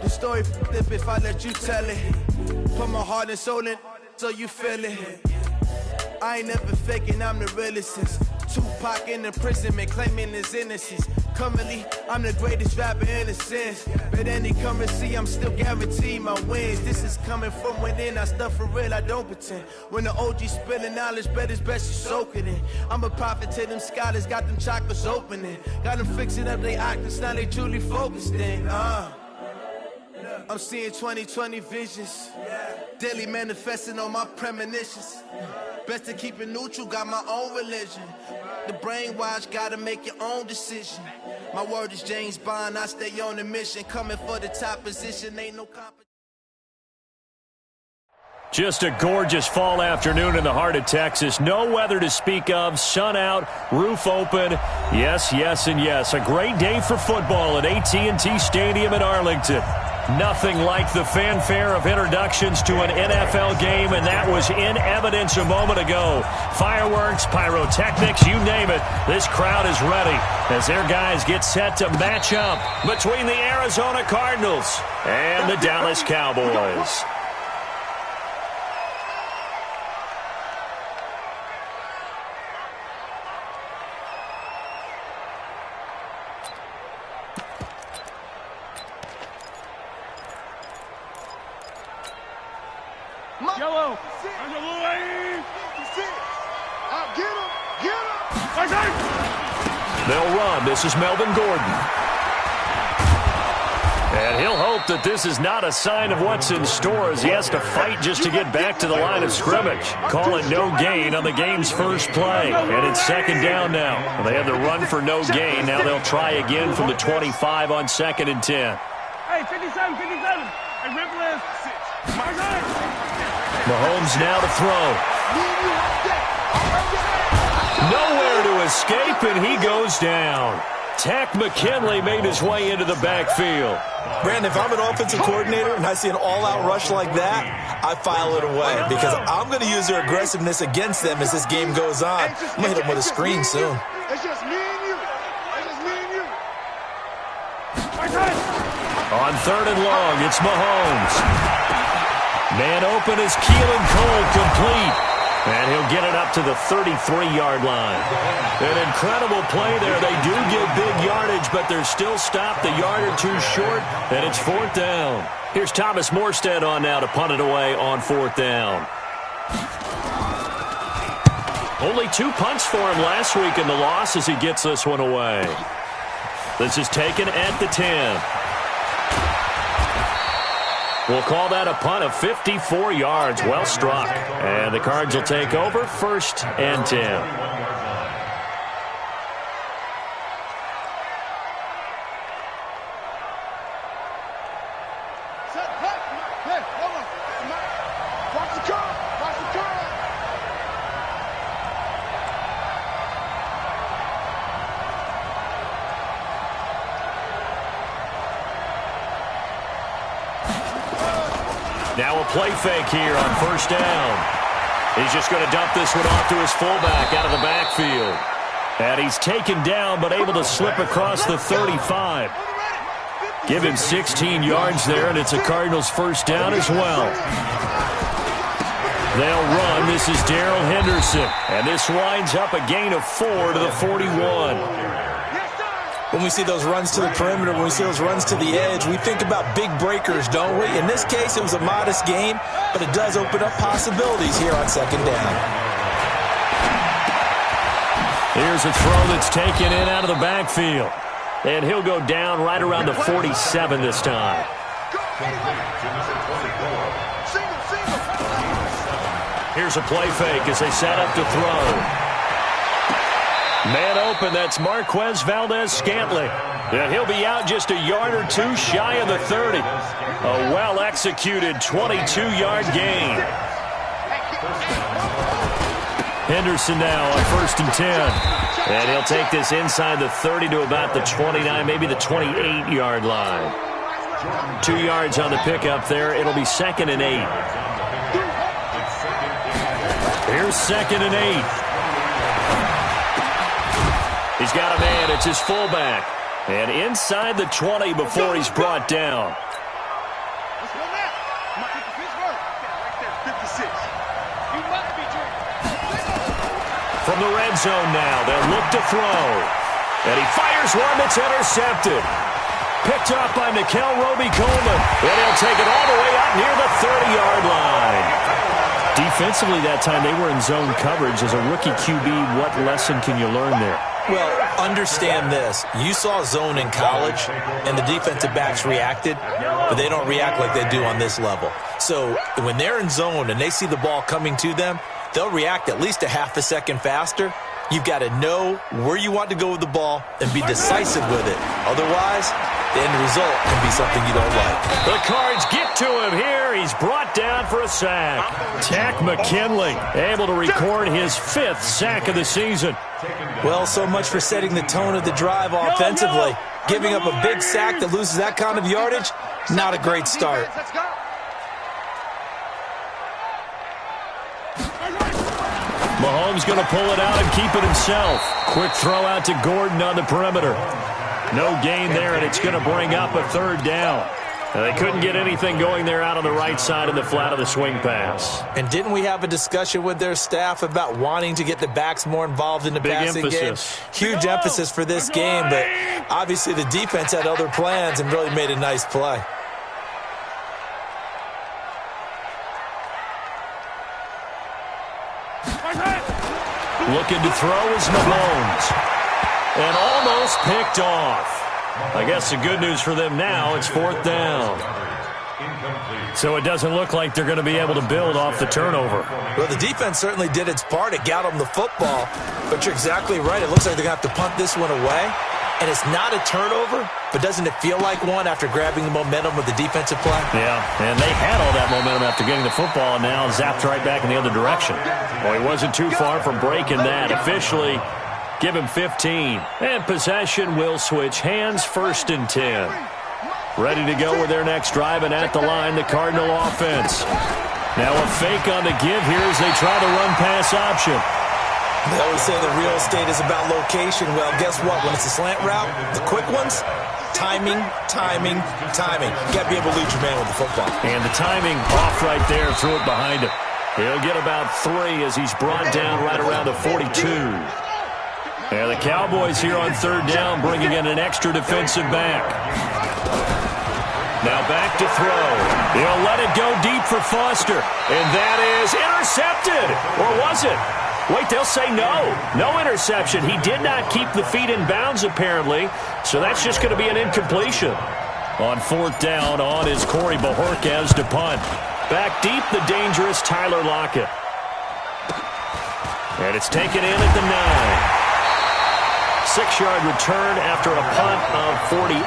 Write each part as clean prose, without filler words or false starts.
The story flip if I let you tell it. Put my heart and soul in so you feel it. I ain't never faking, I'm the realest since Tupac in imprisonment, claiming his innocence. Currently, I'm the greatest rapper in a sense. But any currency, I'm still guaranteed my wins. This is coming from within, I stuff for real, I don't pretend. When the OG spilling knowledge, bet it's best you soak it in. I'm a prophet to them scholars, got them chakras opening. Got them fixing up they octaves, now they truly focused in. I'm seeing 2020 visions. Daily manifesting on my premonitions. Best to keep it neutral, got my own religion. The brainwash, gotta make your own decision. My word is James Bond, I stay on the mission. Coming for the top position, ain't no competition. Just a gorgeous fall afternoon in the heart of Texas. No weather to speak of, sun out, roof open. Yes, yes, and yes. A great day for football at AT&T Stadium in Arlington. Nothing like the fanfare of introductions to an NFL game, and that was in evidence a moment ago. Fireworks, pyrotechnics, you name it. This crowd is ready as their guys get set to match up between the Arizona Cardinals and the Dallas Cowboys. Yellow. They'll run. This is Melvin Gordon. And he'll hope that this is not a sign of what's in store as he has to fight just to get back to the line of scrimmage. Call it no gain on the game's first play. And it's second down now. Well, they had the run for no gain. Now they'll try again from the 25 on 2nd and 10. Hey, 57. Hey, Ripple Mahomes now to throw. Nowhere to escape, and he goes down. Tack McKinley made his way into the backfield. Brandon, if I'm an offensive coordinator and I see an all-out rush like that, I file it away because I'm going to use their aggressiveness against them as this game goes on. I'm going to hit them with a screen soon. It's just me and you. On 3rd and long, it's Mahomes. Man open is Keelan Cole, complete. And he'll get it up to the 33-yard line. An incredible play there. They do get big yardage, but they're still stopped a yard or two short, and it's 4th down. Here's Thomas Morstead on now to punt it away on 4th down. Only 2 punts for him last week in the loss as he gets this one away. This is taken at the 10. We'll call that a punt of 54 yards. Well struck. And the Cards will take over 1st and 10. Now a play fake here on 1st down. He's just going to dump this one off to his fullback out of the backfield. And he's taken down but able to slip across the 35. Give him 16 yards there, and it's a Cardinals 1st down as well. They'll run. This is Darrell Henderson. And this winds up a gain of 4 to the 41. When we see those runs to the perimeter, when we see those runs to the edge, we think about big breakers, don't we? In this case, it was a modest gain, but it does open up possibilities here on 2nd down. Here's a throw that's taken in out of the backfield. And he'll go down right around the 47 this time. Here's a play fake as they set up to throw. Man open, that's Marquez Valdez-Scantling. And he'll be out just a yard or two shy of the 30. A well-executed 22-yard gain. Henderson now on 1st and 10. And he'll take this inside the 30 to about the 29, maybe the 28-yard line. 2 yards on the pickup there. It'll be 2nd and 8. Here's 2nd and 8. He's got a man. It's his fullback. And inside the 20 before he's brought down. From the red zone now, they'll look to throw. And he fires one that's intercepted. Picked up by Nikel Roby-Coleman. And he'll take it all the way up near the 30-yard line. Defensively that time, they were in zone coverage. As a rookie QB, what lesson can you learn there? Well, understand this. You saw zone in college, and the defensive backs reacted, but they don't react like they do on this level. So when they're in zone and they see the ball coming to them, they'll react at least a half a second faster. You've got to know where you want to go with the ball and be decisive with it. Otherwise, the end result can be something you don't like. The Cards get to him here. He's brought down for a sack. Takk McKinley able to record his 5th sack of the season. Well, so much for setting the tone of the drive offensively. Giving up a big sack that loses that kind of yardage, not a great start. Mahomes going to pull it out and keep it himself. Quick throw out to Gordon on the perimeter. No gain there, and it's going to bring up a 3rd down. Now, they couldn't get anything going there out on the right side in the flat of the swing pass. And didn't we have a discussion with their staff about wanting to get the backs more involved in the passing game? Huge emphasis for this game, but obviously the defense had other plans and really made a nice play. Looking to throw is Mahomes. And almost picked off. I guess the good news for them now, it's 4th down. So it doesn't look like they're going to be able to build off the turnover. Well, the defense certainly did its part. It got them the football. But you're exactly right. It looks like they're going to have to punt this one away. And it's not a turnover, but doesn't it feel like one after grabbing the momentum with the defensive play? Yeah, and they had all that momentum after getting the football and now zapped right back in the other direction. Well, he wasn't too far from breaking that. Officially, give him 15. And possession will switch hands, 1st and 10. Ready to go with their next drive, and at the line, the Cardinal offense. Now a fake on the give here as they try the run-pass option. They always say the real estate is about location. Well, guess what? When it's a slant route, the quick ones, timing, timing, timing. You got to be able to lead your man with the football. And the timing off right there, threw it behind him. He'll get about 3 as he's brought down right around the 42. And the Cowboys here on 3rd down, bringing in an extra defensive back. Now back to throw. He'll let it go deep for Foster. And that is intercepted. Or was it? Wait, they'll say no. No interception. He did not keep the feet in bounds, apparently. So that's just going to be an incompletion. On 4th down, on is Corey Bojorquez to punt. Back deep, the dangerous Tyler Lockett. And it's taken in at the 9. 6-yard return after a punt of 48.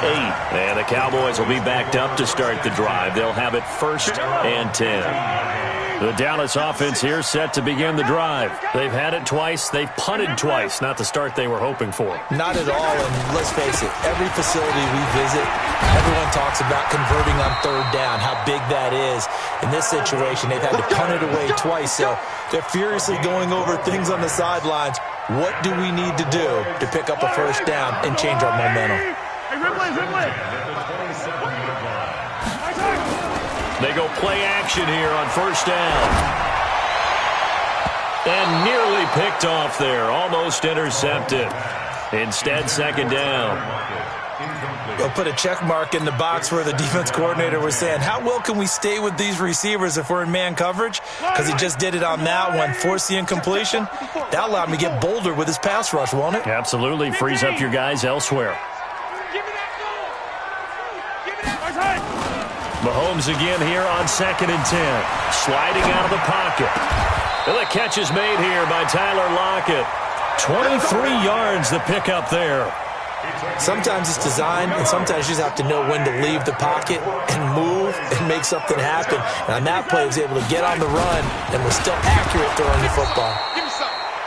And the Cowboys will be backed up to start the drive. They'll have it 1st and 10. The Dallas offense here set to begin the drive. They've had it twice. They've punted twice. Not the start they were hoping for. Not at all, and let's face it, every facility we visit, everyone talks about converting on 3rd down, how big that is. In this situation, they've had to punt it away twice, so they're furiously going over things on the sidelines. What do we need to do to pick up a 1st down and change our momentum? They go play action here on 1st down. And nearly picked off there. Almost intercepted. Instead, 2nd down. They'll put a check mark in the box where the defense coordinator was saying, how well can we stay with these receivers if we're in man coverage? Because he just did it on that one, forced the incompletion. That allowed him to get bolder with his pass rush, won't it? Absolutely. Frees up your guys elsewhere. Mahomes again here on 2nd and 10. Sliding out of the pocket. And the catch is made here by Tyler Lockett. 23 yards the pickup there. Sometimes it's designed, and sometimes you just have to know when to leave the pocket and move and make something happen. And on that play, he was able to get on the run and was still accurate throwing the football.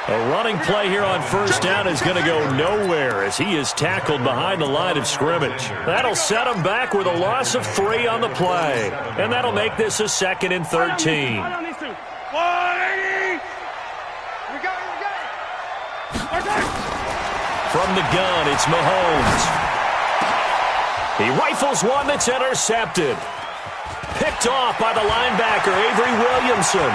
A running play here on 1st down is going to go nowhere as he is tackled behind the line of scrimmage. That'll set him back with a loss of 3 on the play. And that'll make this a 2nd and 13. From the gun, it's Mahomes. He rifles one that's intercepted. Picked off by the linebacker, Avery Williamson.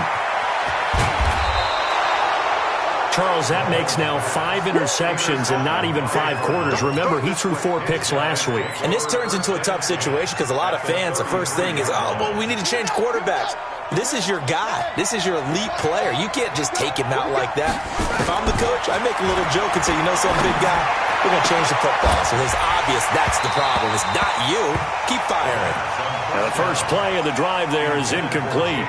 Charles, that makes now 5 interceptions and not even 5 quarters. Remember, he threw 4 picks last week. And this turns into a tough situation because a lot of fans, the first thing is, oh, well, we need to change quarterbacks. This is your guy. This is your elite player. You can't just take him out like that. If I'm the coach, I make a little joke and say, you know some big guy, we're going to change the football. So it's obvious that's the problem. It's not you. Keep firing. Now the first play of the drive there is incomplete.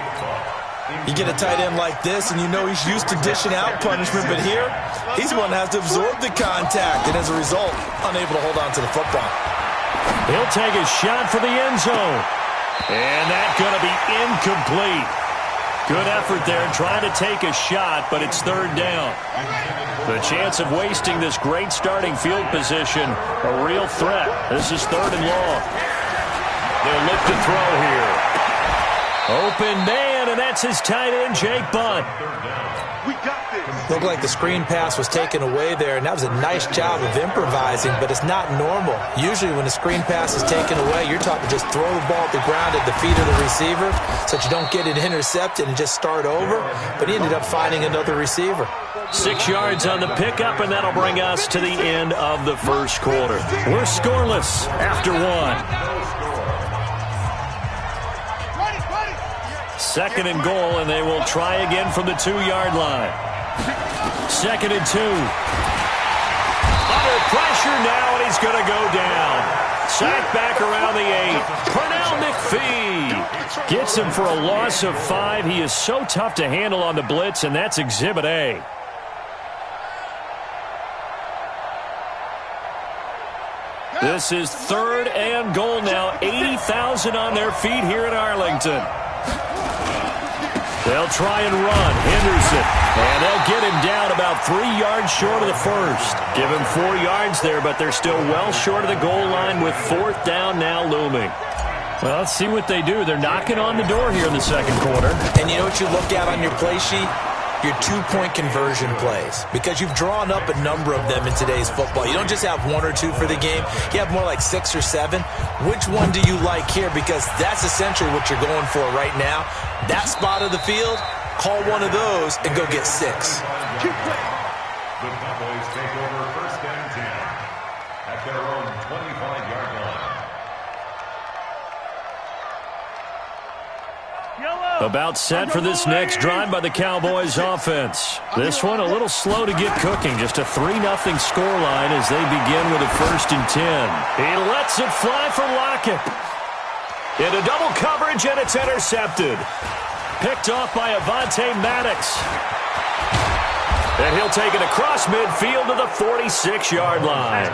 You get a tight end like this, and you know he's used to dishing out punishment, but here, he's the one that has to absorb the contact, and as a result, unable to hold on to the football. He'll take a shot for the end zone. And that's going to be incomplete. Good effort there trying to take a shot, but it's third down. The chance of wasting this great starting field position, a real threat. This is third and long. They'll look to throw here. Open man, and that's his tight end, Jake Butt. Looked like the screen pass was taken away there, and that was a nice job of improvising, but it's not normal. Usually when the screen pass is taken away, you're taught to just throw the ball at the ground at the feet of the receiver so that you don't get it intercepted and just start over, but he ended up finding another receiver. 6 yards on the pickup, and that'll bring us to the end of the first quarter. We're scoreless after 1. Second and goal, and they will try again from the 2-yard line. Second and 2. Under pressure now, and he's going to go down. Sacked back around the 8. Pernell McPhee gets him for a loss of 5. He is so tough to handle on the blitz, and that's Exhibit A. This is third and goal now. 80,000 on their feet here in Arlington. They'll try and run. Henderson. And they'll get him down about 3 yards short of the first. Give him 4 yards there, but they're still well short of the goal line with fourth down now looming. Well, let's see what they do. They're knocking on the door here in the second quarter. And you know what you look at on your play sheet? Your two-point conversion plays, because you've drawn up a number of them in today's football. You don't just have 1 or 2 for the game. You have more like 6 or 7. Which one do you like here? Because that's essentially what you're going for right now. That spot of the field, call one of those and go get 6. The Cowboys take over first and 10 at their own 25-yard line. About set for this next drive by the Cowboys offense. This one a little slow to get cooking. Just a 3-0 scoreline as they begin with a first and 10. He lets it fly for Lockett. Into double coverage, and it's intercepted. Picked off by Avonte Maddox. And he'll take it across midfield to the 46-yard line.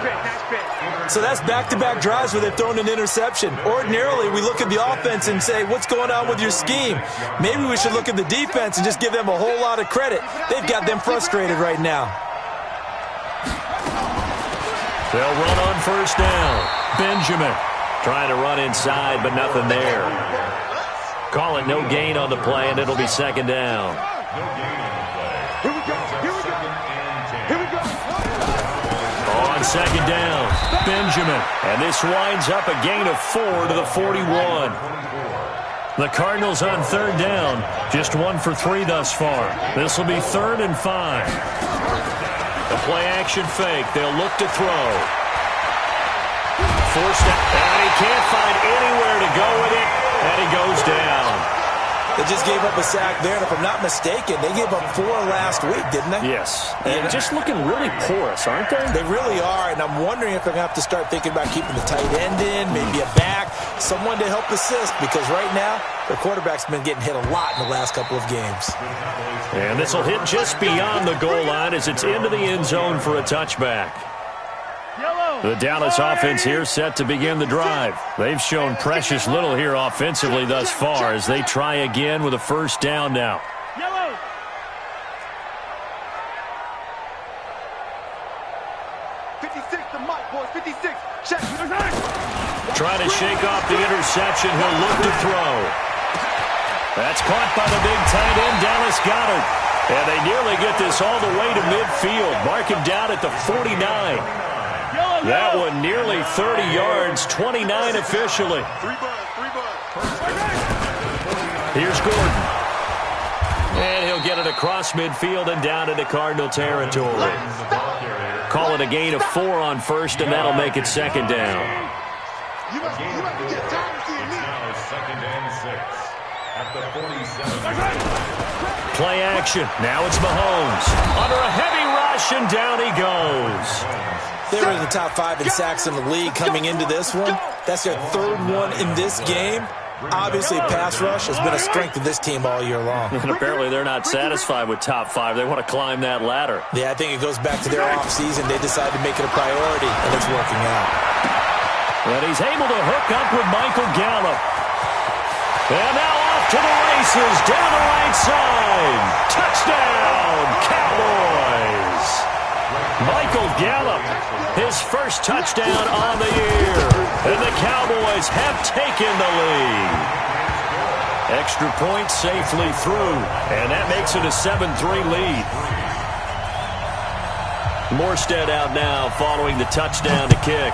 So that's back-to-back drives where they've thrown an interception. Ordinarily, we look at the offense and say, what's going on with your scheme? Maybe we should look at the defense and just give them a whole lot of credit. They've got them frustrated right now. They'll run on first down. Benjamin trying to run inside, but nothing there. Call it no gain on the play, and it'll be second down. On second down, Benjamin. And this winds up a gain of 4 to the 41. The Cardinals on third down, just 1 for 3 thus far. This will be third and 5. The play-action fake. They'll look to throw. Forced out, and he can't find anywhere to go with it, and he goes down. They just gave up a sack there, and if I'm not mistaken, they gave up 4 last week, didn't they? Yes. And just looking really porous, aren't they? They really are, and I'm wondering if they're going to have to start thinking about keeping the tight end in, maybe a back, someone to help assist, because right now, their quarterback's been getting hit a lot in the last couple of games. And this will hit just beyond the goal line as it's into the end zone for a touchback. The Dallas offense here set to begin the drive. They've shown precious little here offensively thus far as they try again with a first down now. Yellow. Trying to shake off the interception. He'll look to throw. That's caught by the big tight end, Dallas Goedert. And they nearly get this all the way to midfield. Mark him down at the 49. That one nearly 30 yards, 29 officially. Here's Gordon. And he'll get it across midfield and down into Cardinal territory. Call it a gain of 4 on first, and that'll make it second down. You must get time to see it. Now second and 6 at the 47. Play action. Now it's Mahomes. Under a heavy rush, and down he goes. They were in the top 5 in sacks in the league coming into this one. That's their third one in this game. Obviously, pass rush has been a strength of this team all year long. And apparently they're not satisfied with top 5. They want to climb that ladder. Yeah, I think it goes back to their offseason. They decided to make it a priority, and it's working out. And he's able to hook up with Michael Gallup. And now off to the races, down the right side. Touchdown, Cowboys. Michael Gallup, his first touchdown on the year. And the Cowboys have taken the lead. Extra point safely through. And that makes it a 7-3 lead. Morstead out now following the touchdown to kick.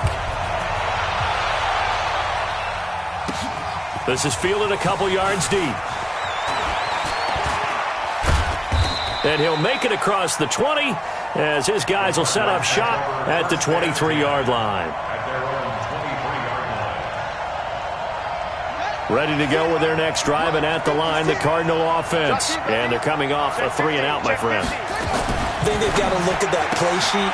This is fielded a couple yards deep. And he'll make it across the 20 as his guys will set up shop at the 23-yard line. Ready to go with their next drive, and at the line, the Cardinal offense. And they're coming off a 3-and-out, my friend. I think they've got to look at that play sheet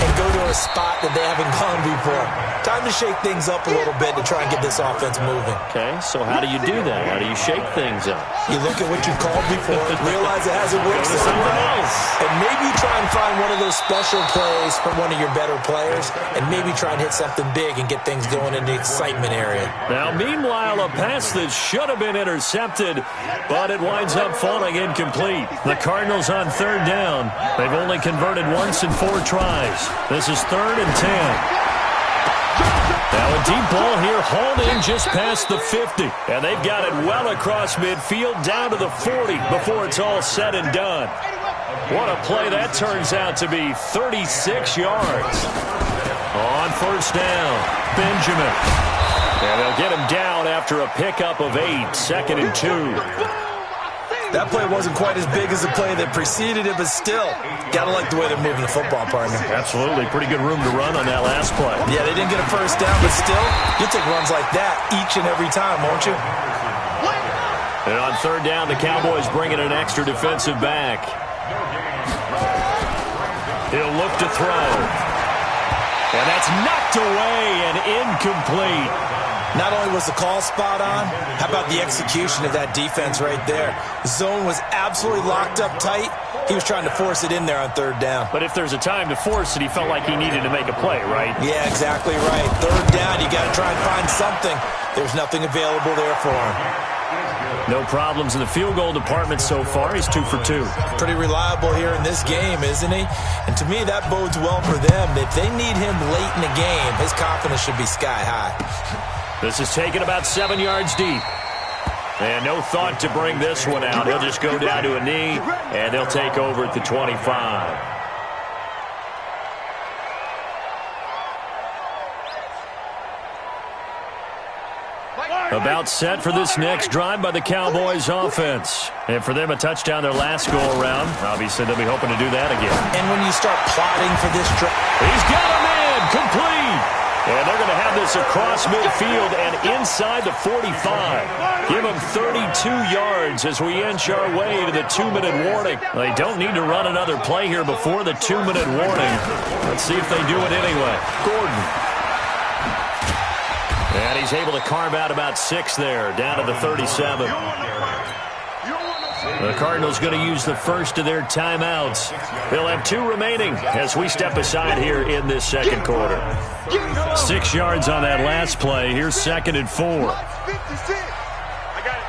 and go to a spot that they haven't gone before. Time to shake things up a little bit to try and get this offense moving. Okay, so how do you do that? How do you shake things up? You look at what you've called before, realize it hasn't worked something else. And maybe try and find one of those special plays from one of your better players, and maybe try and hit something big and get things going in the excitement area. Now, meanwhile, a pass that should have been intercepted, but it winds up falling incomplete. The Cardinals on third down. They've only converted once in 4 tries. This is 3rd and 10. Now a deep ball here, hauled in just past the 50. And they've got it well across midfield, down to the 40 before it's all said and done. What a play that turns out to be, 36 yards. On first down, Benjamin. And they'll get him down after a pickup of 8, 2nd and 2. That play wasn't quite as big as the play that preceded it, but still, got to like the way they're moving the football, partner. Absolutely. Pretty good room to run on that last play. Yeah, they didn't get a first down, but still, you'll take runs like that each and every time, won't you? And on third down, the Cowboys bring in an extra defensive back. He'll look to throw. And that's knocked away and incomplete. Not only was the call spot on, how about the execution of that defense right there? The zone was absolutely locked up tight. He was trying to force it in there on third down. But if there's a time to force it, he felt like he needed to make a play, right? Yeah, exactly right. Third down, you got to try and find something. There's nothing available there for him. No problems in the field goal department so far. He's 2 for 2. Pretty reliable here in this game, isn't he? And to me, that bodes well for them. If they need him late in the game, his confidence should be sky high. This is taken about 7 yards deep. And no thought to bring this one out. He'll just go down to a knee, and they'll take over at the 25. About set for this next drive by the Cowboys offense. And for them, a touchdown their last go-around. Obviously, they'll be hoping to do that again. And when you start plotting for this drive, he's got him in, complete. And they're going to have this across midfield and inside the 45. Give them 32 yards as we inch our way to the 2-minute warning. They don't need to run another play here before the 2-minute warning. Let's see if they do it anyway. Gordon. And he's able to carve out about 6 there, down to the 37. The Cardinals going to use the first of their timeouts. They'll have 2 remaining as we step aside here in this second quarter. 6 yards on that last play. Here's 2nd and 4. I got it.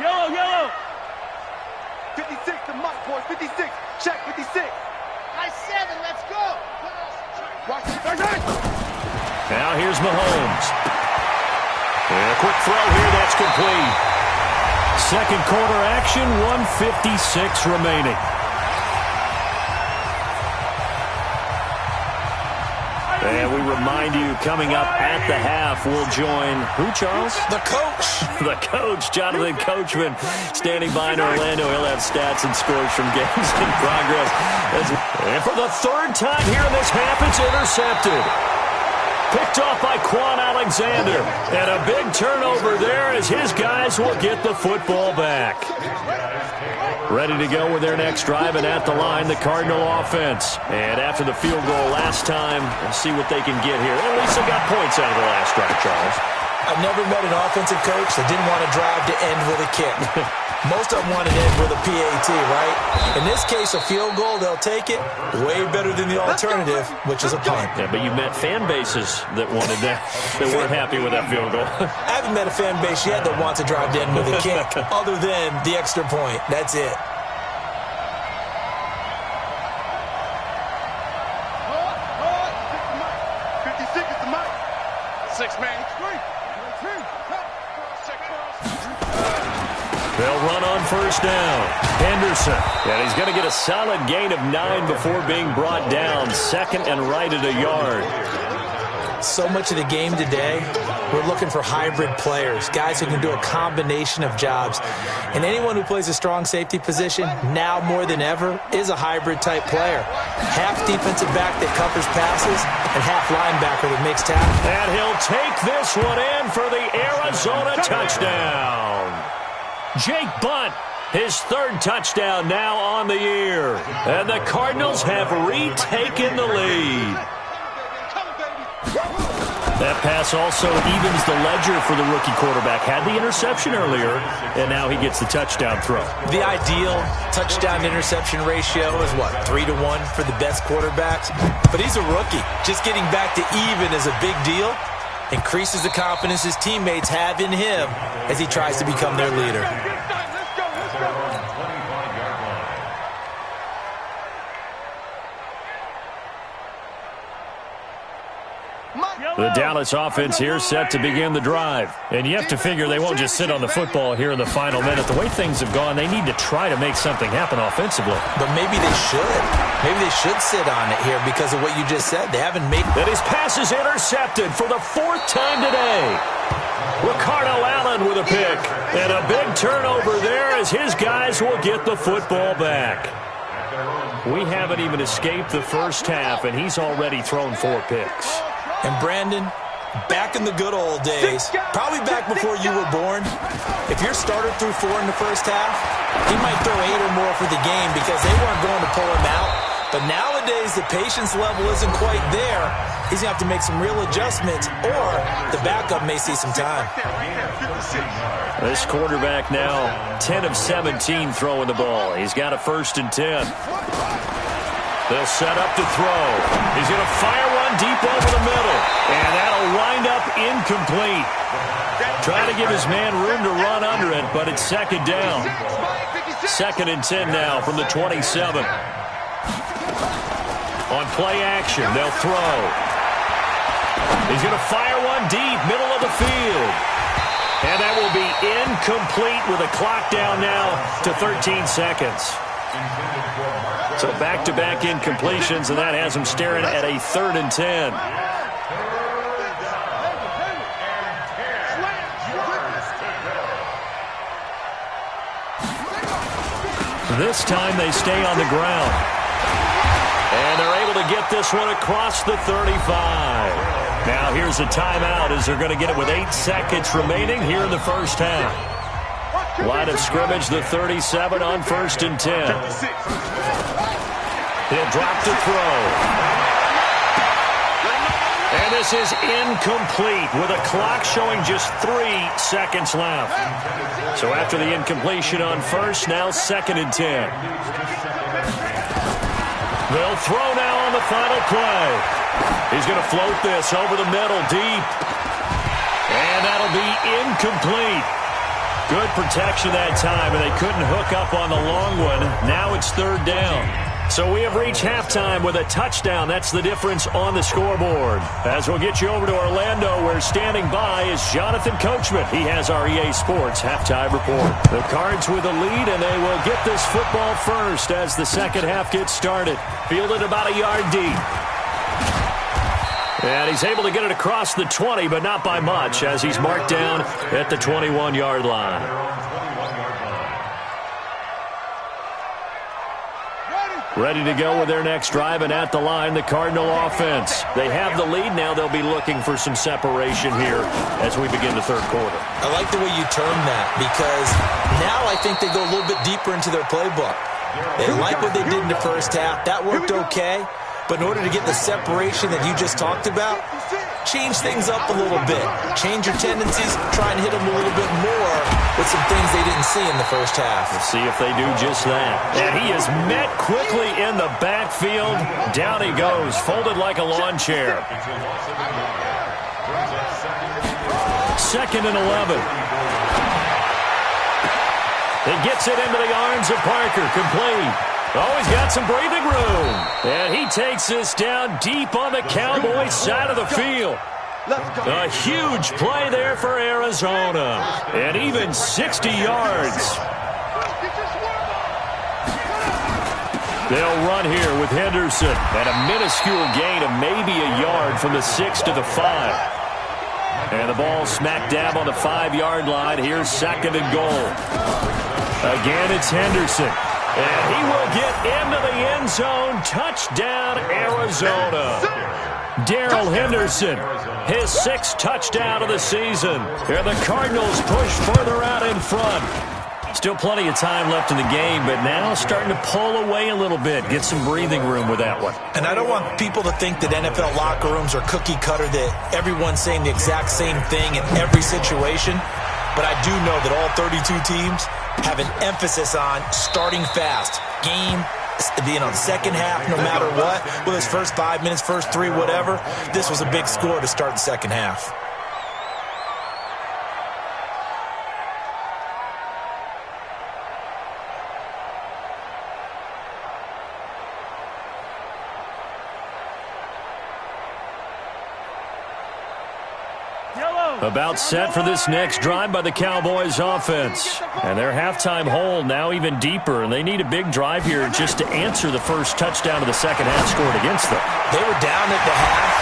Yellow, yellow. 56, the mark, boys. 56. Check, 56. High 7, let's go. Now here's Mahomes. And a quick throw here, that's complete. Second quarter action, 1:56 remaining. And we remind you, coming up at the half, we'll join who, Charles? The coach. The coach, Jonathan Coachman, standing by in Orlando. He'll have stats and scores from games in progress. And for the third time here in this half, it's intercepted. Picked off by Quan Alexander. And a big turnover there as his guys will get the football back. Ready to go with their next drive, and at the line, the Cardinal offense. And after the field goal last time, we'll see what they can get here. At least they got points out of the last drive, Charles. I've never met an offensive coach that didn't want to drive to end with a kick. Most of them want to end with a PAT, right? In this case, a field goal, they'll take it. Way better than the alternative, which is a punt. Yeah, but you met fan bases that wanted that, that weren't happy with that field goal. I haven't met a fan base yet that wants to drive to end with a kick, other than the extra point. That's it. They'll run on first down. Henderson. And he's going to get a solid gain of 9 before being brought down. Second and right at a yard. So much of the game today, we're looking for hybrid players, guys who can do a combination of jobs. And anyone who plays a strong safety position, now more than ever, is a hybrid-type player. Half defensive back that covers passes and half linebacker that makes tackles. And he'll take this one in for the Arizona touchdown. Jake Bunt, his third touchdown now on the year. And the Cardinals have retaken the lead. That pass also evens the ledger for the rookie quarterback. Had the interception earlier, and now he gets the touchdown throw. The ideal touchdown-interception ratio is, what, 3-1 for the best quarterbacks? But he's a rookie. Just getting back to even is a big deal. Increases the confidence his teammates have in him as he tries to become their leader. The Dallas offense here set to begin the drive. And you have to figure they won't just sit on the football here in the final minute. The way things have gone, they need to try to make something happen offensively. But maybe they should. Maybe they should sit on it here because of what you just said. They haven't made... And his pass is intercepted for the 4th time today. Ricardo Allen with a pick. And a big turnover there as his guys will get the football back. We haven't even escaped the first half, and he's already thrown 4 picks. And Brandon, back in the good old days, probably back before you were born, if your starter threw 4 in the first half, he might throw 8 or more for the game because they weren't going to pull him out. But nowadays, the patience level isn't quite there. He's going to have to make some real adjustments, or the backup may see some time. This quarterback now 10 of 17 throwing the ball. He's got a 1st and 10. They'll set up to throw. He's going to fire one deep over the middle. And that'll wind up incomplete. Trying to give his man room to run under it, but it's 2nd down. 2nd and 10 now from the 27. On play action, they'll throw. He's going to fire one deep, middle of the field. And that will be incomplete with a clock down now to 13 seconds. So back-to-back incompletions, and that has him staring at a 3rd and 10. This time they stay on the ground. And they're able to get this one across the 35. Now here's a timeout as they're going to get it with 8 seconds remaining here in the first half. Line of scrimmage, the 37 on 1st and 10. He'll drop to throw. And this is incomplete with a clock showing just 3 seconds left. So after the incompletion on 1st, now 2nd and 10. They'll throw now on the final play. He's going to float this over the middle deep. And that'll be incomplete. Good protection that time, and they couldn't hook up on the long one. Now it's 3rd down. So we have reached halftime with a touchdown. That's the difference on the scoreboard. As we'll get you over to Orlando, where standing by is Jonathan Coachman. He has our EA Sports halftime report. The Cards with a lead, and they will get this football first as the second half gets started. Fielded about a yard deep. And he's able to get it across the 20, but not by much, as he's marked down at the 21-yard line. Ready to go with their next drive, and at the line, the Cardinal offense. They have the lead. Now they'll be looking for some separation here as we begin the third quarter. I like the way you term that, because now I think they go a little bit deeper into their playbook. They like what they did in the first half. That worked okay. But in order to get the separation that you just talked about, change things up a little bit. Change your tendencies, try and hit them a little bit more with some things they didn't see in the first half. We'll see if they do just that. And he is met quickly in the backfield. Down he goes, folded like a lawn chair. 2nd and 11. He gets it into the arms of Parker, complete. Oh, he's got some breathing room. And he takes this down deep on the Cowboys side of the field. A huge play there for Arizona. And even 60 yards. They'll run here with Henderson. And a minuscule gain of maybe a yard from the 6 to the 5. And the ball smack dab on the 5-yard line. Here's 2nd and goal. Again, it's Henderson. And he will get into the end zone. Touchdown, Arizona. Darrell Henderson, his 6th touchdown of the season. And the Cardinals push further out in front. Still plenty of time left in the game, but now starting to pull away a little bit. Get some breathing room with that one. And I don't want people to think that NFL locker rooms are cookie cutter, that everyone's saying the exact same thing in every situation. But I do know that all 32 teams have an emphasis on starting fast. Game, the second half, no matter what, whether it's first 5 minutes, first 3, whatever, this was a big score to start the second half. About set for this next drive by the Cowboys offense. And their halftime hole now even deeper, and they need a big drive here just to answer the first touchdown of the second half scored against them. They were down at the half.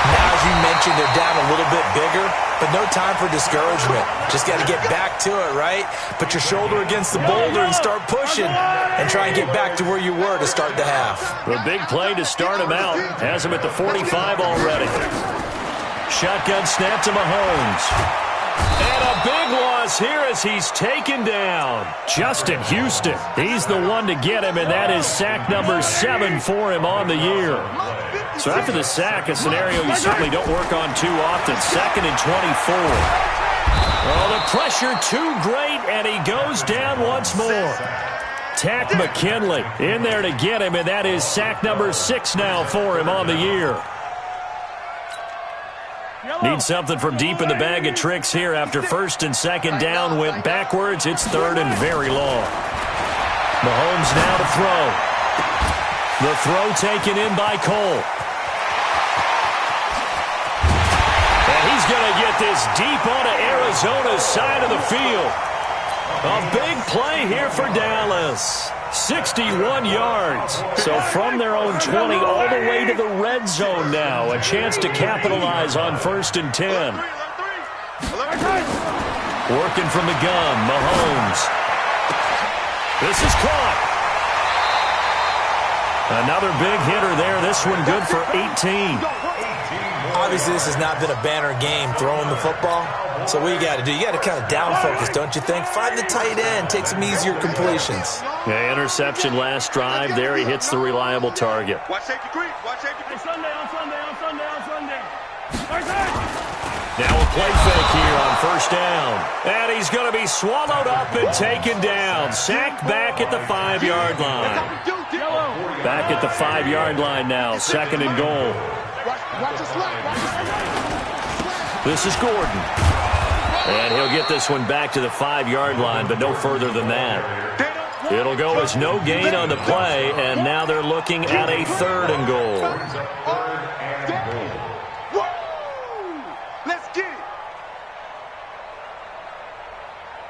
Now, as you mentioned, they're down a little bit bigger, but no time for discouragement. Just got to get back to it, right? Put your shoulder against the boulder and start pushing and try and get back to where you were to start the half. The big play to start him out has him at the 45 already. Shotgun snap to Mahomes. And a big loss here as he's taken down. Justin Houston, he's the one to get him, and that is sack number 7 for him on the year. So after the sack, a scenario you certainly don't work on too often. 2nd and 24. Oh, the pressure too great, and he goes down once more. Tack McKinley in there to get him, and that is sack number 6 now for him on the year. Need something from deep in the bag of tricks here after 1st and 2nd down went backwards. It's 3rd and very long. Mahomes now to throw. The throw taken in by Cole. And he's going to get this deep onto Arizona's side of the field. A big play here for Dallas. 61 yards. So from their own 20 all the way to the red zone now. A chance to capitalize on 1st and 10. Working from the gun, Mahomes. This is caught. Another big hitter there. This one good for 18. Obviously, this has not been a banner game throwing the football. So what you got to do, you got to kind of down focus, don't you think? Find the tight end, take some easier completions. Yeah, interception last drive. There he hits the reliable target. Watch safety creep. Watch safety creep. Sunday. Now a play fake here on 1st down. And he's going to be swallowed up and taken down. Sacked back at the 5-yard line. Back at the 5-yard line now. 2nd and goal. This is Gordon. And he'll get this one back to the 5-yard line, but no further than that. It'll go as no gain on the play, and now they're looking at a 3rd and goal.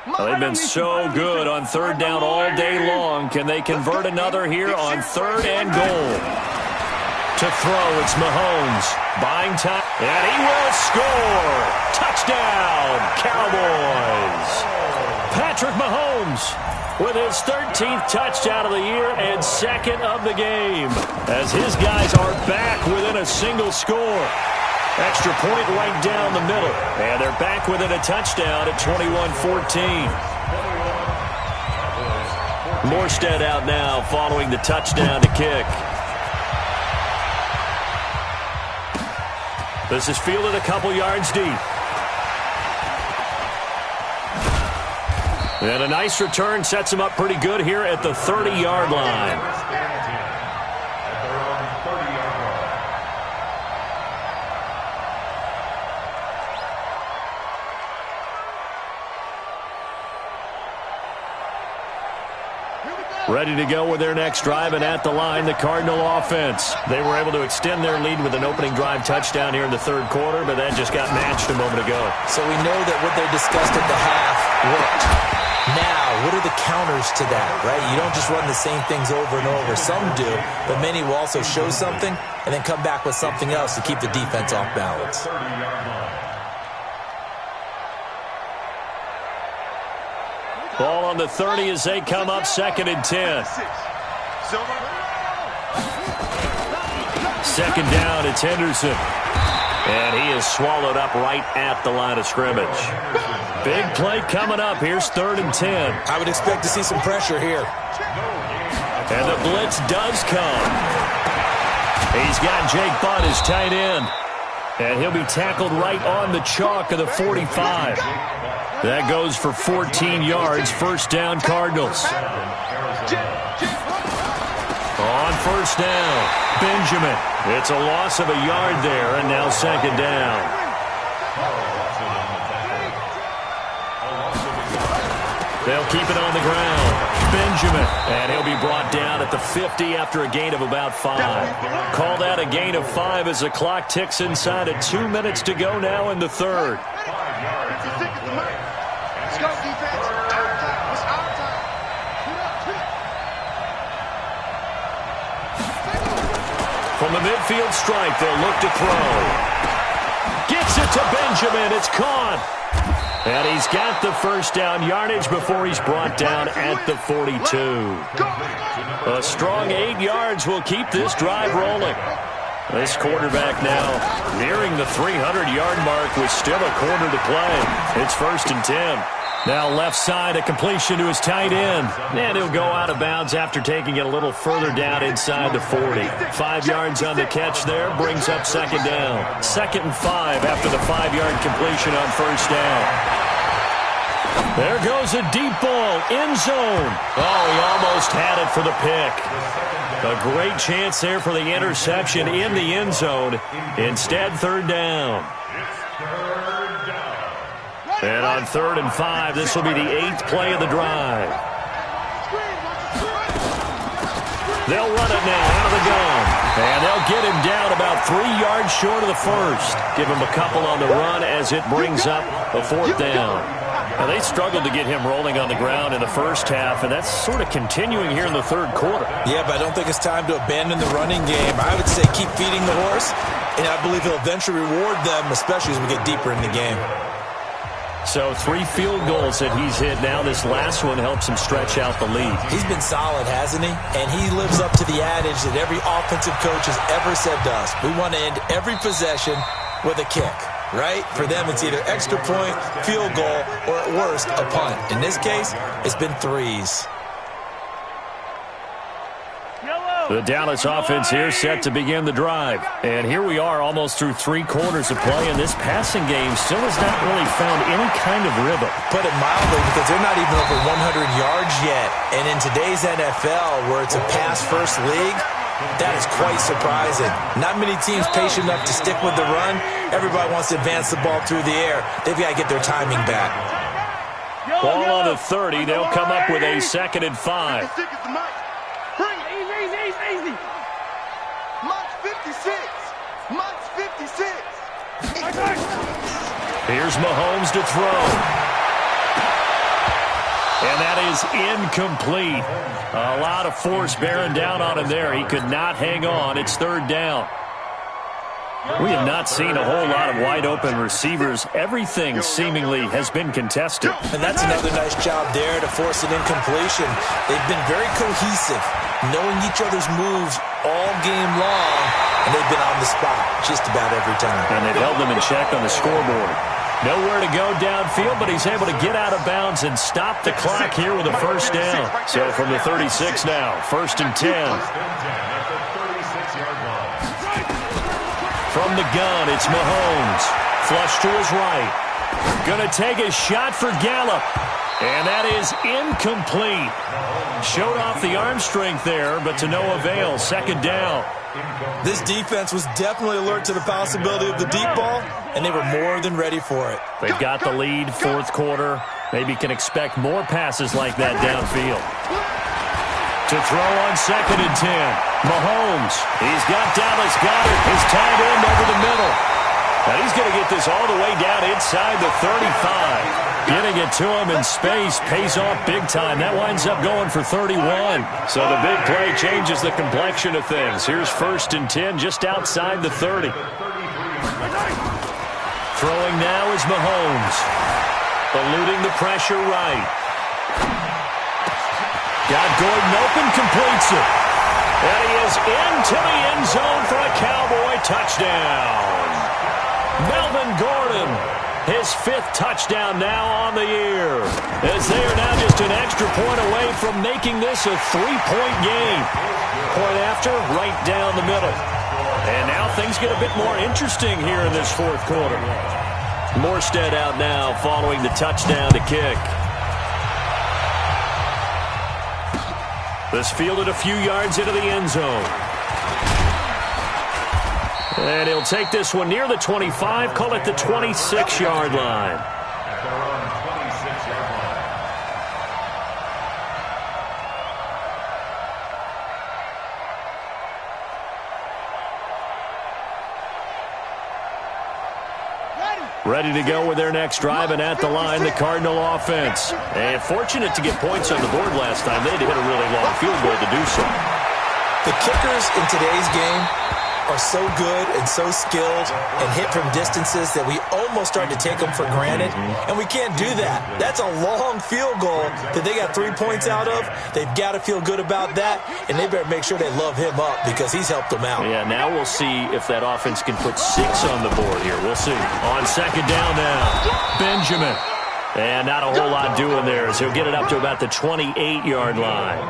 Well, they've been so good on 3rd down all day long. Can they convert another here on 3rd and goal? To throw, it's Mahomes. Buying time, and he will score. Touchdown, Cowboys. Patrick Mahomes with his 13th touchdown of the year and second of the game, as his guys are back within a single score. Extra point right down the middle, and they're back within a touchdown at 21-14. Morstead out now following the touchdown to kick. This is fielded a couple yards deep. And a nice return sets him up pretty good here at the 30-yard line. Ready to go with their next drive, and at the line, the Cardinal offense. They were able to extend their lead with an opening drive touchdown here in the third quarter, but that just got matched a moment ago. So we know that what they discussed at the half worked. Now, what are the counters to that, right? You don't just run the same things over and over. Some do, but many will also show something and then come back with something else to keep the defense off balance. Ball on the 30 as they come up, 2nd and 10. Second down, it's Henderson. And he is swallowed up right at the line of scrimmage. Big play coming up. Here's 3rd and 10. I would expect to see some pressure here. And the blitz does come. He's got Jake Butt, his tight end. And he'll be tackled right on the chalk of the 45. That goes for 14 yards. First down, Cardinals. On first down, Benjamin. It's a loss of a yard there, and now second down. They'll keep it on the ground. Benjamin, and he'll be brought down at the 50 after a gain of about 5. Call that a gain of 5 as the clock ticks inside at 2 minutes to go now in the third. Let's go, defense. Our time. It's our time. From the midfield stripe, they'll look to throw. Gets it to Benjamin. It's caught. And he's got the first down yardage before he's brought down at the 42. A strong 8 yards will keep this drive rolling. This quarterback now nearing the 300-yard mark with still a quarter to play. It's 1st and 10. Now left side, a completion to his tight end. And he'll go out of bounds after taking it a little further down inside the 40. 5 yards on the catch there, brings up second down. 2nd and 5 after the 5-yard completion on first down. There goes a deep ball, end zone. Oh, he almost had it for the pick. A great chance there for the interception in the end zone. Instead, 3rd down. And on 3rd and 5, this will be the 8th play of the drive. They'll run it now out of the gun. And they'll get him down about 3 yards short of the first. Give him a couple on the run as it brings up a 4th down. Now, they struggled to get him rolling on the ground in the first half, and that's sort of continuing here in the third quarter. Yeah, but I don't think it's time to abandon the running game. I would say keep feeding the horse, and I believe he'll eventually reward them, especially as we get deeper in the game. So 3 field goals that he's hit now. This last one helps him stretch out the lead. He's been solid, hasn't he? And he lives up to the adage that every offensive coach has ever said to us. We want to end every possession with a kick, right? For them, it's either extra point, field goal, or at worst, a punt. In this case, it's been 3s. The Dallas offense here set to begin the drive. And here we are almost through 3 quarters of play, and this passing game still has not really found any kind of rhythm. Put it mildly, because they're not even over 100 yards yet. And in today's NFL, where it's a pass-first league, that is quite surprising. Not many teams patient enough to stick with the run. Everybody wants to advance the ball through the air. They've got to get their timing back. Ball on the 30. They'll come up with a 2nd and 5. Easy. March 56. March 56. Here's Mahomes to throw. And that is incomplete. A lot of force bearing down on him there. He could not hang on. It's third down. We have not seen a whole lot of wide-open receivers. Everything seemingly has been contested. And that's another nice job there to force an incompletion. They've been very cohesive, knowing each other's moves all game long, and they've been on the spot just about every time. And they've held them in check on the scoreboard. Nowhere to go downfield, but he's able to get out of bounds and stop the clock here with a first down. So from the 36 now, 1st and 10. From the gun, it's Mahomes. Flush to his right. Going to take a shot for Gallup. And that is incomplete. Showed off the arm strength there, but to no avail. Second down. This defense was definitely alert to the possibility of the deep ball, and they were more than ready for it. They've got the lead, fourth quarter. Maybe can expect more passes like that downfield. To throw on 2nd and 10. Mahomes. He's got Dallas Goedert, his tight end over the middle. Now he's going to get this all the way down inside the 35. Getting it to him in space pays off big time. That winds up going for 31. So the big play changes the complexion of things. Here's 1st and 10 just outside the 30. Throwing now is Mahomes. Eluding the pressure right. Got Gordon open, completes it. And he is into the end zone for a Cowboy touchdown. Melvin Gordon, his 5th touchdown now on the year, as they are now just an extra point away from making this a 3-point game. Point after, right down the middle. And now things get a bit more interesting here in this fourth quarter. Morstead out now following the touchdown to kick. This fielded a few yards into the end zone. And he'll take this one near the 25, call it the 26-yard line. Ready to go with their next drive, and at the line, the Cardinal offense. And fortunate to get points on the board last time. They had to hit a really long field goal to do so. The kickers in today's game are so good and so skilled and hit from distances that we almost start to take them for granted, and we can't do that. That's a long field goal that they got 3 points out of. They've got to feel good about that, and they better make sure they love him up because he's helped them out. Yeah, now we'll see if that offense can put 6 on the board here. We'll see. On 2nd down now, Benjamin. And not a whole lot doing there, as he'll get it up to about the 28-yard line.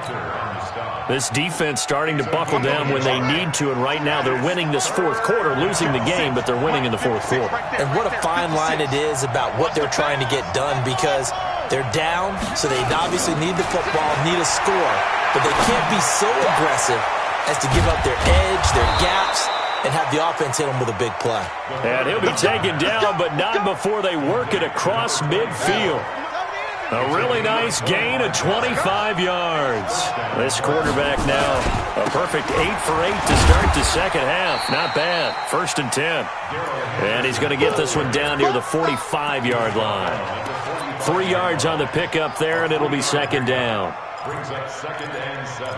This defense starting to buckle down when they need to, and right now they're winning this fourth quarter, losing the game, but they're winning in the fourth quarter. And what a fine line it is about what they're trying to get done, because they're down, so they obviously need the football, need a score, but they can't be so aggressive as to give up their edge, their gaps, and have the offense hit them with a big play. And he'll be taken down, but not before they work it across midfield. A really nice gain of 25 yards. This quarterback now a perfect 8 for 8 to start the second half. Not bad. 1st and 10. And he's going to get this one down near the 45-yard line. 3 yards on the pickup there, and it'll be 2nd down. Brings up 2nd and 7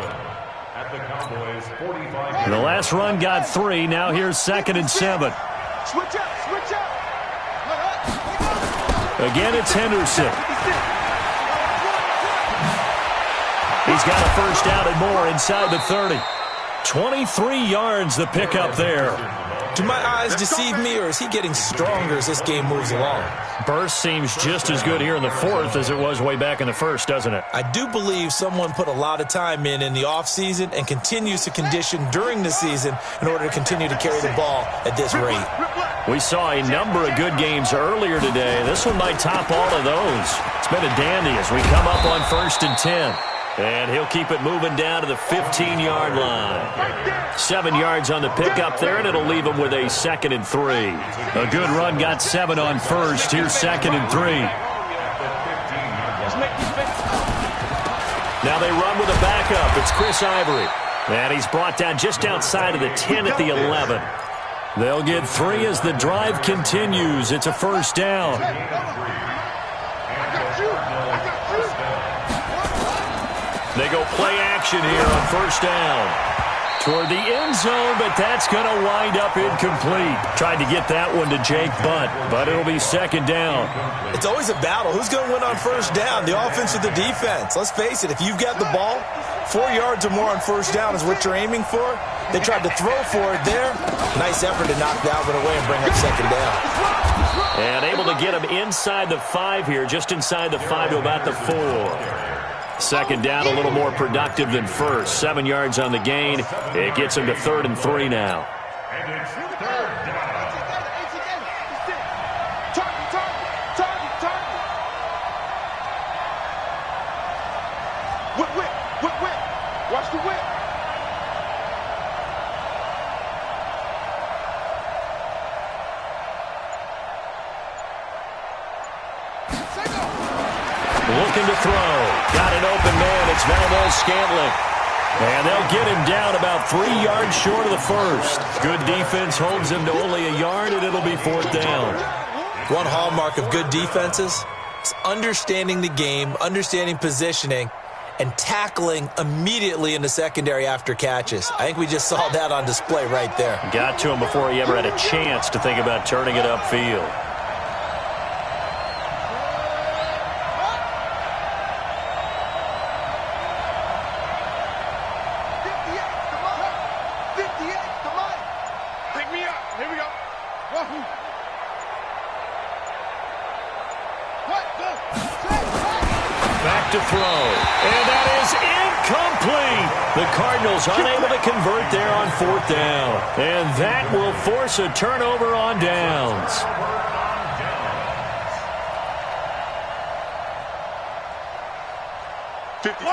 at the Cowboys' 45. And the last run got 3. Now here's 2nd and 7. Switch up, switch up. Again, it's Henderson. He's got a first down and more inside the 30. 23 yards the pickup there. Do my eyes deceive me, or is he getting stronger as this game moves along? Burst seems just as good here in the fourth as it was way back in the first, doesn't it? I do believe someone put a lot of time in the offseason and continues to condition during the season in order to continue to carry the ball at this rate. We saw a number of good games earlier today. This one might top all of those. It's been a dandy as we come up on 1st and 10. And he'll keep it moving down to the 15-yard line. 7 yards on the pickup there, and it'll leave him with a 2nd and 3. A good run got 7 on first. Here's 2nd and 3. Now they run with a backup. It's Chris Ivory. And he's brought down just outside of the 10 at the 11. They'll get 3 as the drive continues. It's a first down. They go play action here on first down. Toward the end zone, but that's going to wind up incomplete. Tried to get that one to Jake Butt, but it'll be second down. It's always a battle. Who's going to win on first down, the offense or the defense? Let's face it, if you've got the ball, 4 yards or more on first down is what you're aiming for. They tried to throw for it there. Nice effort to knock that one away and bring up second down. And able to get him inside the 5 here, just inside the 5 to about the 4. Second down, a little more productive than first. 7 yards on the gain. It gets him to 3rd and 3 now. And it's third down. Whip. Watch the whip. Looking to throw. Got an open man. It's Valdes-Scantling. And they'll get him down about 3 yards short of the first. Good defense holds him to only a yard, and it'll be 4th down. One hallmark of good defenses is understanding the game, understanding positioning, and tackling immediately in the secondary after catches. I think we just saw that on display right there. Got to him before he ever had a chance to think about turning it upfield. Back to throw. And that is incomplete. The Cardinals unable to convert there on 4th down. And that will force a turnover on downs.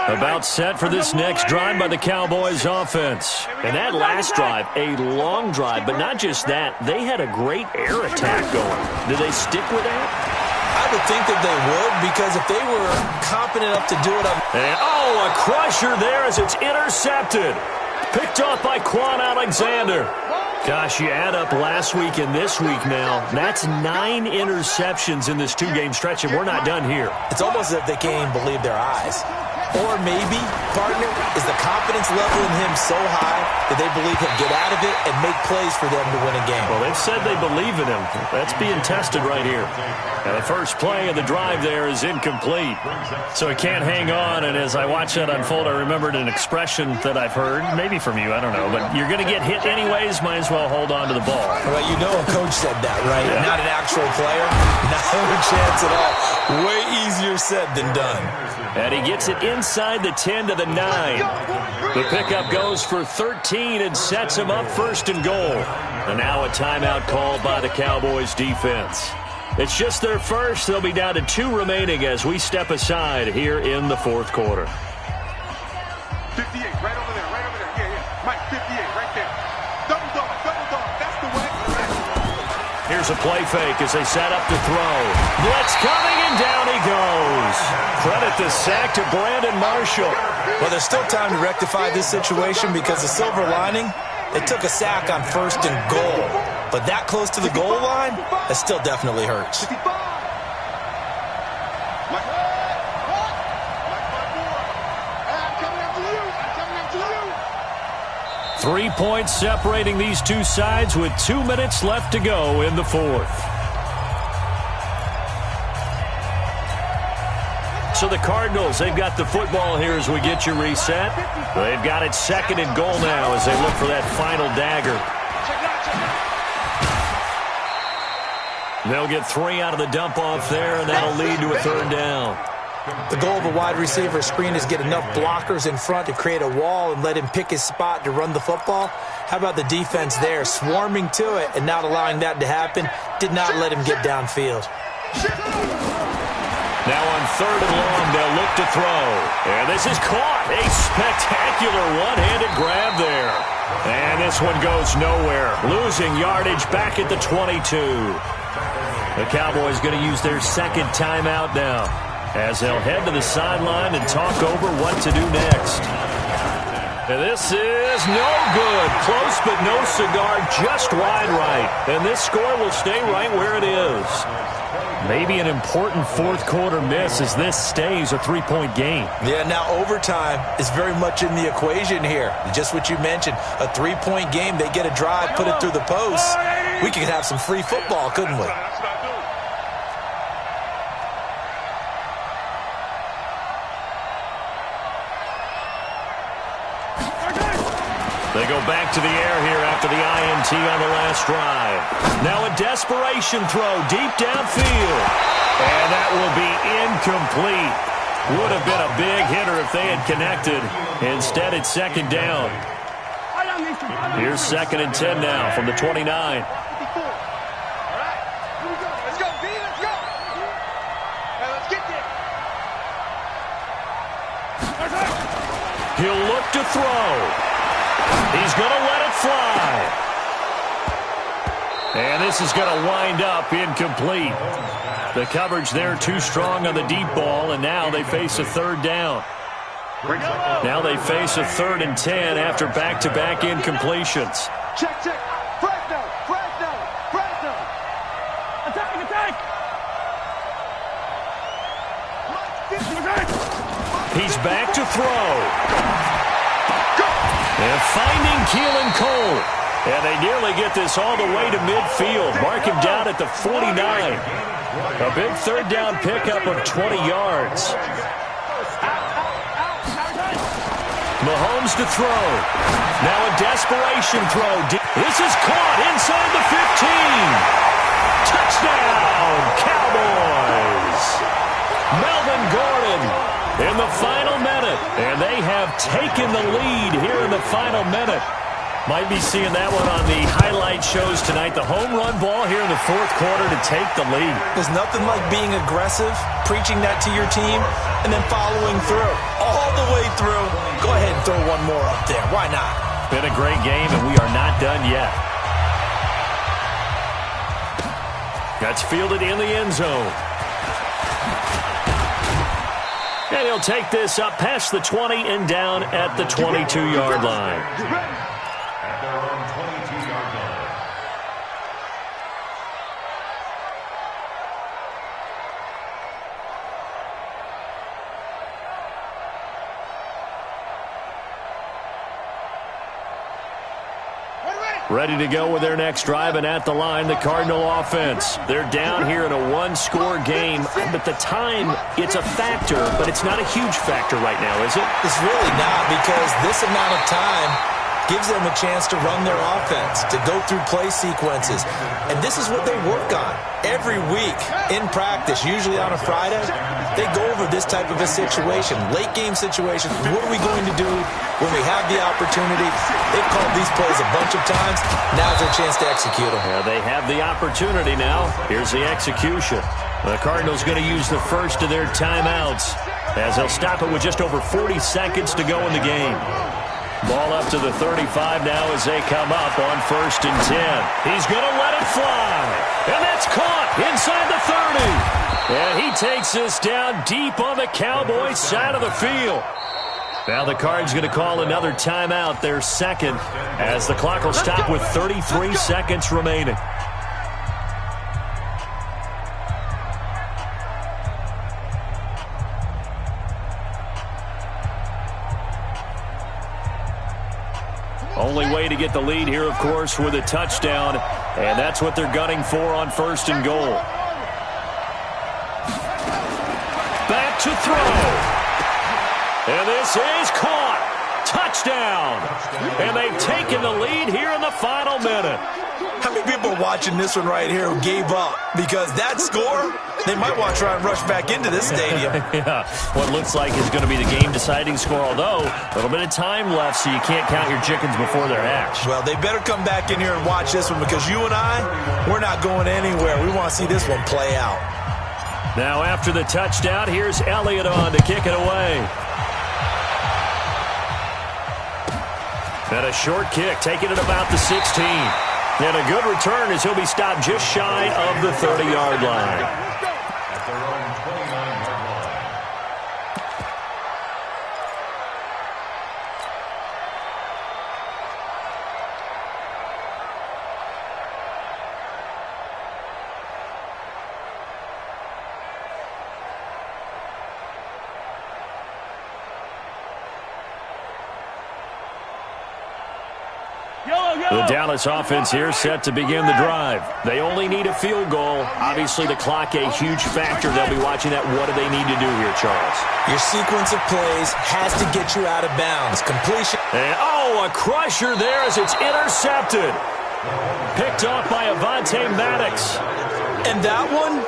About set for this next drive by the Cowboys offense. And that last drive, a long drive, but not just that. They had a great air attack going. Did they stick with that? I would think that they would, because if they were competent enough to do it on... And, a crusher there as it's intercepted. Picked off by Quan Alexander. Gosh, you add up last week and this week now. That's 9 interceptions in this 2-game stretch, and we're not done here. It's almost as if they can't even believe their eyes. Or maybe, partner, is the confidence level in him so high that they believe he'll get out of it and make plays for them to win a game. Well, they've said they believe in him. That's being tested right here. And the first play of the drive there is incomplete. So he can't hang on, and as I watch that unfold, I remembered an expression that I've heard, maybe from you, I don't know, but you're going to get hit anyways, might as well hold on to the ball. Well, you know a coach said that, right? Yeah. Not an actual player. Not a chance at all. Way easier said than done. And he gets it inside the 10 to the 9. The pickup goes for 13 and sets him up 1st and goal. And now a timeout called by the Cowboys defense. It's just their first. They'll be down to 2 remaining as we step aside here in the 4th quarter. 58, right over there, right over there. Yeah. Mike, 58, right there. Double dog, that's the way. Here's a play fake as they set up to throw. Blitz coming, and down he goes. Credit the sack to Brandon Marshall. Well, there's still time to rectify this situation because the silver lining, they took a sack on 1st and goal. But that close to the goal line, that still definitely hurts. 3 points separating these two sides with 2 minutes left to go in the 4th. So the Cardinals, they've got the football here as we get you reset. They've got it 2nd and goal now as they look for that final dagger. They'll get 3 out of the dump-off there, and that'll lead to a 3rd down. The goal of a wide receiver screen is get enough blockers in front to create a wall and let him pick his spot to run the football. How about the defense there, swarming to it and not allowing that to happen? Did not let him get downfield. Now on 3rd and long, they'll look to throw. And this is caught. A spectacular one-handed grab there. And this one goes nowhere. Losing yardage back at the 22. The Cowboys going to use their 2nd timeout now, as they'll head to the sideline and talk over what to do next. And this is no good. Close but no cigar, just wide right. And this score will stay right where it is. Maybe an important fourth quarter miss as this stays a three-point game. Yeah, now overtime is very much in the equation here. Just what you mentioned, a three-point game. They get a drive, put it through the post. We could have some free football, couldn't we? They go back to the air here after the INT on the last drive. Now a desperation throw deep downfield. And that will be incomplete. Would have been a big hitter if they had connected. Instead, it's second down. Here's 2nd and 10 now from the 29. Let's go, B, let's go. Let's get there. He'll look to throw. He's going to let it fly. And this is going to wind up incomplete. The coverage there too strong on the deep ball, and now they face a third down. Now they face a 3rd and 10 after back-to-back incompletions. Check. Fresno. Attack. He's back to throw. And finding Keelan Cole. And they nearly get this all the way to midfield. Mark him down at the 49. A big third down pickup of 20 yards. Mahomes to throw. Now a desperation throw. This is caught inside the 15. Touchdown, Cowboys. Melvin Gordon in the final minute. And they have taken the lead here in the final minute. Might be seeing that one on the highlight shows tonight. The home run ball here in the fourth quarter to take the lead. There's nothing like being aggressive, preaching that to your team, and then following through. All the way through. Go ahead and throw one more up there. Why not? Been a great game, and we are not done yet. That's fielded in the end zone. And he'll take this up past the 20 and down at the 22-yard line. At their own 22-yard line. Ready to go with their next drive, and at the line, the Cardinal offense. They're down here in a one-score game, but the time, it's a factor, but it's not a huge factor right now, is it? It's really not, because this amount of time gives them a chance to run their offense, to go through play sequences. And this is what they work on every week in practice, usually on a Friday. They go over this type of a situation, late game situation. What are we going to do when we have the opportunity? They've called these plays a bunch of times. Now's their chance to execute them. Yeah, they have the opportunity now. Here's the execution. The Cardinals going to use the first of their timeouts as they'll stop it with just over 40 seconds to go in the game. Ball up to the 35 now as they come up on 1st and 10. He's going to let it fly. And that's caught inside the 30. And he takes this down deep on the Cowboys side of the field. Now the Cards going to call another timeout, their second, as the clock will stop with 33 seconds remaining. Only way to get the lead here, of course, with a touchdown, and that's what they're gunning for on 1st and goal. Back to throw. And this is caught. Touchdown. And they've taken the lead here in the final minute. How many people are watching this one right here who gave up? Because that score, they might want to try and rush back into this stadium. Yeah, what looks like is going to be the game-deciding score, although a little bit of time left, so you can't count your chickens before they're hatched. Well, they better come back in here and watch this one, because you and I, we're not going anywhere. We want to see this one play out. Now, after the touchdown, here's Elliott on to kick it away. And a short kick, taking it about the 16. And a good return as he'll be stopped just shy of the 30-yard line. At their own 29-yard line. The Dallas offense here set to begin the drive. They only need a field goal. Obviously, the clock a huge factor. They'll be watching that. What do they need to do here, Charles? Your sequence of plays has to get you out of bounds. Completion. And, a crusher there as it's intercepted. Picked off by Avonte Maddox. And that one,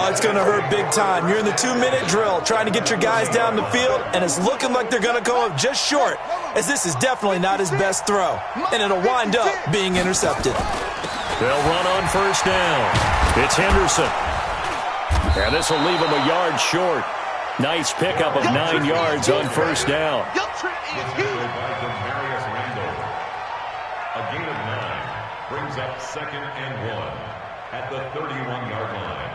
it's going to hurt big time. You're in the 2-minute drill trying to get your guys down the field, and it's looking like they're going to go up just short, as this is definitely not his best throw, and it'll wind up being intercepted. They'll run on first down. It's Henderson. And this will leave him a yard short. Nice pickup of 9 yards on first down. A gain of 9 brings up 2nd and 1 at the 31-yard line.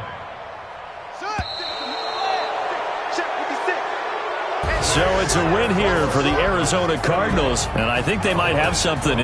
So it's a win here for the Arizona Cardinals, and I think they might have something.